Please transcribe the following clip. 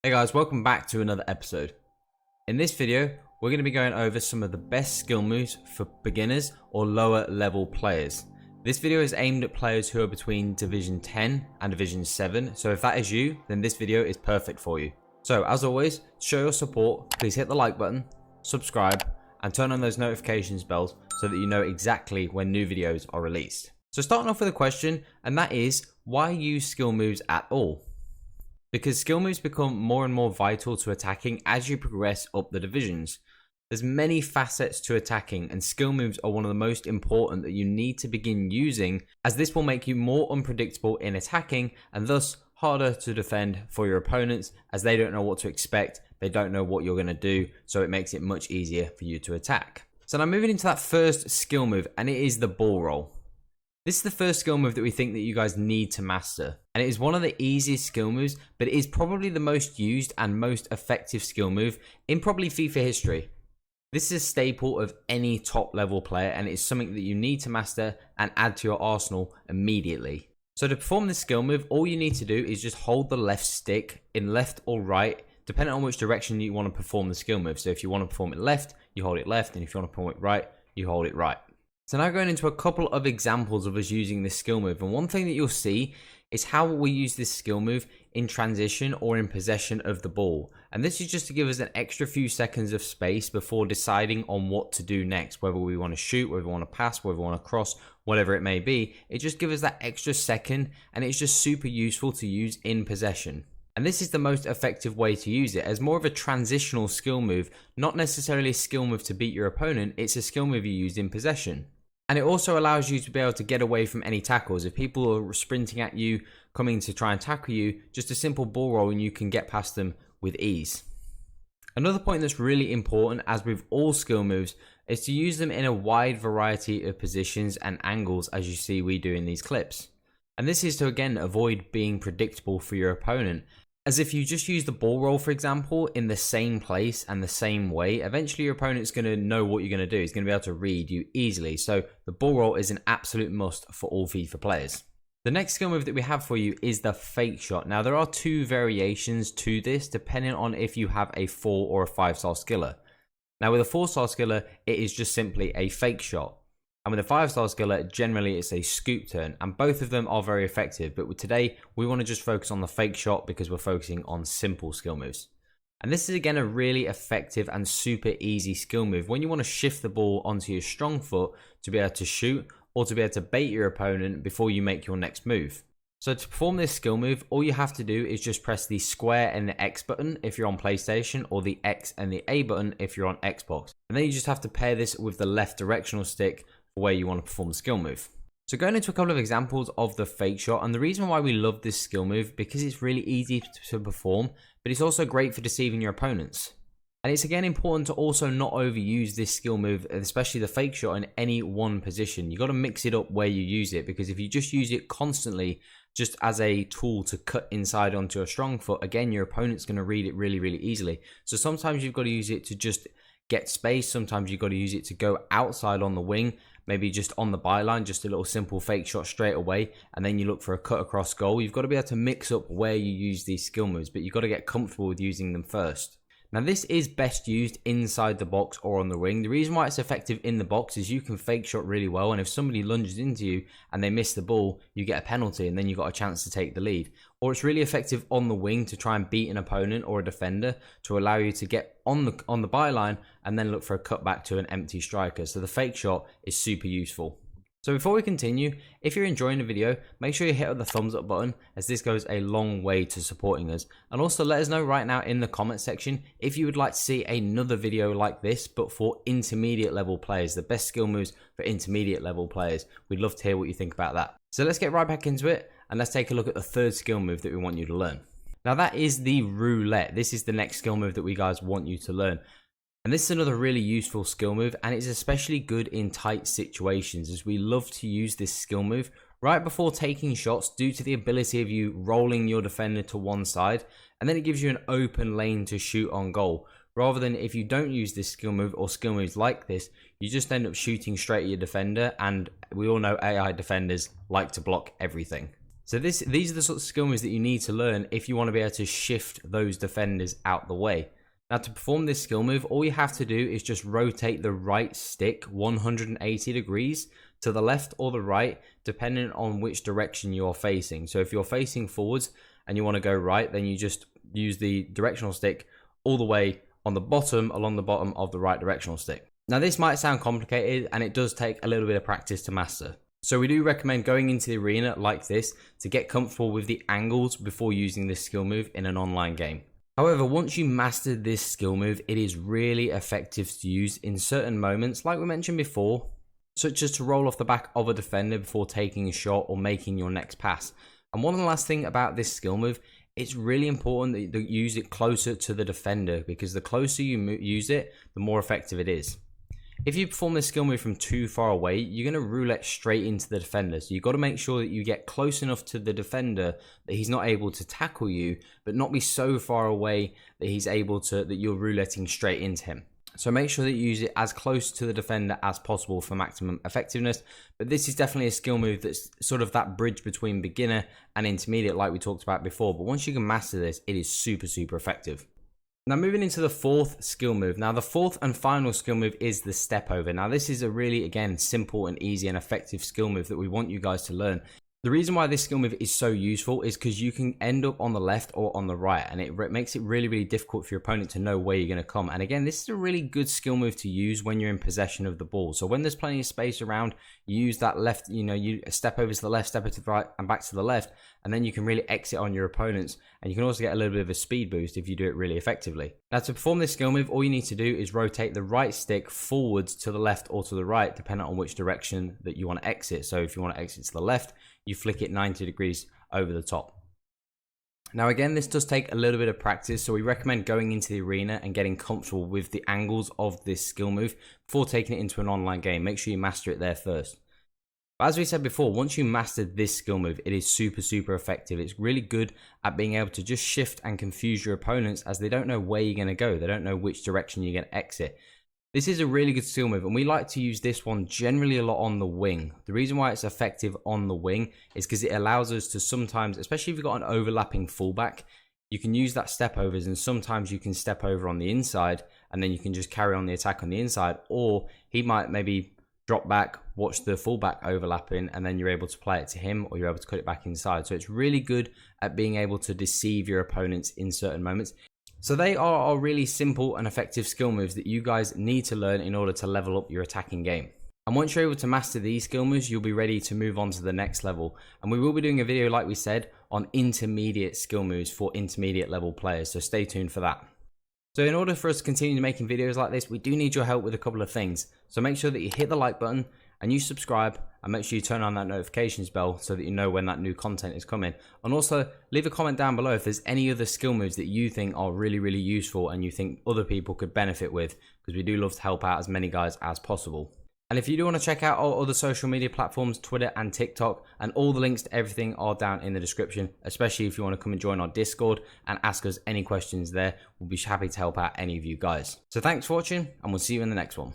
Hey guys, welcome back to another episode. In this video, we're going to be going over some of the best skill moves for beginners or lower level players. This video is aimed at players who are between Division 10 and Division 7, so if that is you, then this video is perfect for you. So as always, to show your support, please hit the like button, subscribe, and turn on those notifications bells so that you know exactly when new videos are released. So starting off with a question, and that is, why use skill moves at all? Because skill moves become more and more vital to attacking as you progress up the divisions. There's many facets to attacking, and skill moves are one of the most important that you need to begin using, as this will make you more unpredictable in attacking and thus harder to defend for your opponents, as they don't know what to expect, they don't know what you're going to do, so it makes it much easier for you to attack. So now moving into that first skill move, and it is the ball roll. This is the first skill move that we think that you guys need to master, and it is one of the easiest skill moves, but it is probably the most used and most effective skill move in probably FIFA history. This is a staple of any top level player, and it is something that you need to master and add to your arsenal immediately. So to perform this skill move, all you need to do is just hold the left stick in left or right, depending on which direction you want to perform the skill move. So if you want to perform it left, you hold it left, and if you want to perform it right, you hold it right. So now going into a couple of examples of us using this skill move, and one thing that you'll see is how we use this skill move in transition or in possession of the ball. And this is just to give us an extra few seconds of space before deciding on what to do next, whether we want to shoot, whether we want to pass, whether we want to cross, whatever it may be. It just gives us that extra second, and it's just super useful to use in possession. And this is the most effective way to use it, as more of a transitional skill move, not necessarily a skill move to beat your opponent, it's a skill move you use in possession. And it also allows you to be able to get away from any tackles. If people are sprinting at you, coming to try and tackle you, just a simple ball roll and you can get past them with ease. Another point that's really important, as with all skill moves, is to use them in a wide variety of positions and angles, as you see we do in these clips. And this is to again avoid being predictable for your opponent. As if you just use the ball roll, for example, in the same place and the same way, eventually your opponent's going to know what you're going to do. He's going to be able to read you easily. So the ball roll is an absolute must for all FIFA players. The next skill move that we have for you is the fake shot. Now there are two variations to this depending on if you have a 4 or a 5-star skiller. Now with a 4-star skiller, it is just simply a fake shot. And with a 5-star skiller, generally it's a scoop turn, and both of them are very effective. But today, we want to just focus on the fake shot because we're focusing on simple skill moves. And this is again a really effective and super easy skill move when you want to shift the ball onto your strong foot to be able to shoot or to be able to bait your opponent before you make your next move. So to perform this skill move, all you have to do is just press the square and the X button if you're on PlayStation, or the X and the A button if you're on Xbox. And then you just have to pair this with the left directional stick where you want to perform the skill move. So going into a couple of examples of the fake shot, and the reason why we love this skill move, because it's really easy to perform, but it's also great for deceiving your opponents. And it's again important to also not overuse this skill move, especially the fake shot, in any one position. You got to mix it up where you use it, because if you just use it constantly just as a tool to cut inside onto a strong foot, again your opponent's going to read it really easily. So sometimes you've got to use it to just get space, sometimes you've got to use it to go outside on the wing, maybe just on the byline, just a little simple fake shot straight away, and then you look for a cut across goal. You've got to be able to mix up where you use these skill moves, but you've got to get comfortable with using them first. Now this is best used inside the box or on the wing. The reason why it's effective in the box is you can fake shot really well, and if somebody lunges into you and they miss the ball, you get a penalty and then you've got a chance to take the lead. Or it's really effective on the wing to try and beat an opponent or a defender to allow you to get on the byline and then look for a cutback to an empty striker. So the fake shot is super useful. So before we continue, if you're enjoying the video, make sure you hit the thumbs up button, as this goes a long way to supporting us. And also let us know right now in the comment section if you would like to see another video like this, but for intermediate level players, the best skill moves for intermediate level players. We'd love to hear what you think about that. So let's get right back into it, and let's take a look at the third skill move that we want you to learn. Now that is the roulette. This is the next skill move that we guys want you to learn. And this is another really useful skill move, and it's especially good in tight situations, as we love to use this skill move right before taking shots due to the ability of you rolling your defender to one side, and then it gives you an open lane to shoot on goal. Rather than if you don't use this skill move or skill moves like this, you just end up shooting straight at your defender, and we all know AI defenders like to block everything. So these are the sorts of skill moves that you need to learn if you want to be able to shift those defenders out the way. Now, to perform this skill move, all you have to do is just rotate the right stick 180 degrees to the left or the right, depending on which direction you're facing. So if you're facing forwards and you want to go right, then you just use the directional stick all the way on the bottom, along the bottom of the right directional stick. Now, this might sound complicated and it does take a little bit of practice to master. So we do recommend going into the arena like this to get comfortable with the angles before using this skill move in an online game. However, once you master this skill move, it is really effective to use in certain moments, like we mentioned before, such as to roll off the back of a defender before taking a shot or making your next pass. And one last thing about this skill move, it's really important that you use it closer to the defender, because the closer you use it, the more effective it is. If you perform this skill move from too far away, you're going to roulette straight into the defender. So you've got to make sure that you get close enough to the defender that he's not able to tackle you, but not be so far away that that you're rouletting straight into him. So make sure that you use it as close to the defender as possible for maximum effectiveness. But this is definitely a skill move that's sort of that bridge between beginner and intermediate, like we talked about before. But once you can master this, it is super, super effective. Now, moving into the fourth skill move. Now, the fourth and final skill move is the step over. Now, this is a really, again, simple and easy and effective skill move that we want you guys to learn. The reason why this skill move is so useful is because you can end up on the left or on the right, and it makes it really, really difficult for your opponent to know where you're going to come. And again, this is a really good skill move to use when you're in possession of the ball. So when there's plenty of space around, you use that left, you step over to the left, step over to the right, and back to the left, and then you can really exit on your opponents. And you can also get a little bit of a speed boost if you do it really effectively. Now, to perform this skill move, all you need to do is rotate the right stick forwards to the left or to the right, depending on which direction that you want to exit. So if you want to exit to the left, you flick it 90 degrees over the top. Now, again, this does take a little bit of practice, so we recommend going into the arena and getting comfortable with the angles of this skill move before taking it into an online game. Make sure you master it there first. But as we said before, once you master this skill move, it is super, super effective. It's really good at being able to just shift and confuse your opponents, as they don't know where you're going to go. They don't know which direction you're going to exit. This is a really good skill move, and we like to use this one generally a lot on the wing. The reason why it's effective on the wing is because it allows us to sometimes, especially if you've got an overlapping fullback, you can use that step overs, and sometimes you can step over on the inside and then you can just carry on the attack on the inside, or he might maybe drop back, watch the fullback overlapping, and then you're able to play it to him, or you're able to cut it back inside. So it's really good at being able to deceive your opponents in certain moments. So they are really simple and effective skill moves that you guys need to learn in order to level up your attacking game. And once you're able to master these skill moves, you'll be ready to move on to the next level. And we will be doing a video, like we said, on intermediate skill moves for intermediate level players. So stay tuned for that. So in order for us to continue making videos like this, we do need your help with a couple of things. So make sure that you hit the like button and you subscribe, and make sure you turn on that notifications bell so that you know when that new content is coming. And also leave a comment down below if there's any other skill moves that you think are really, really useful and you think other people could benefit with, because we do love to help out as many guys as possible. And if you do want to check out our other social media platforms, Twitter and TikTok, and all the links to everything are down in the description, especially if you want to come and join our Discord and ask us any questions there. We'll be happy to help out any of you guys. So thanks for watching, and we'll see you in the next one.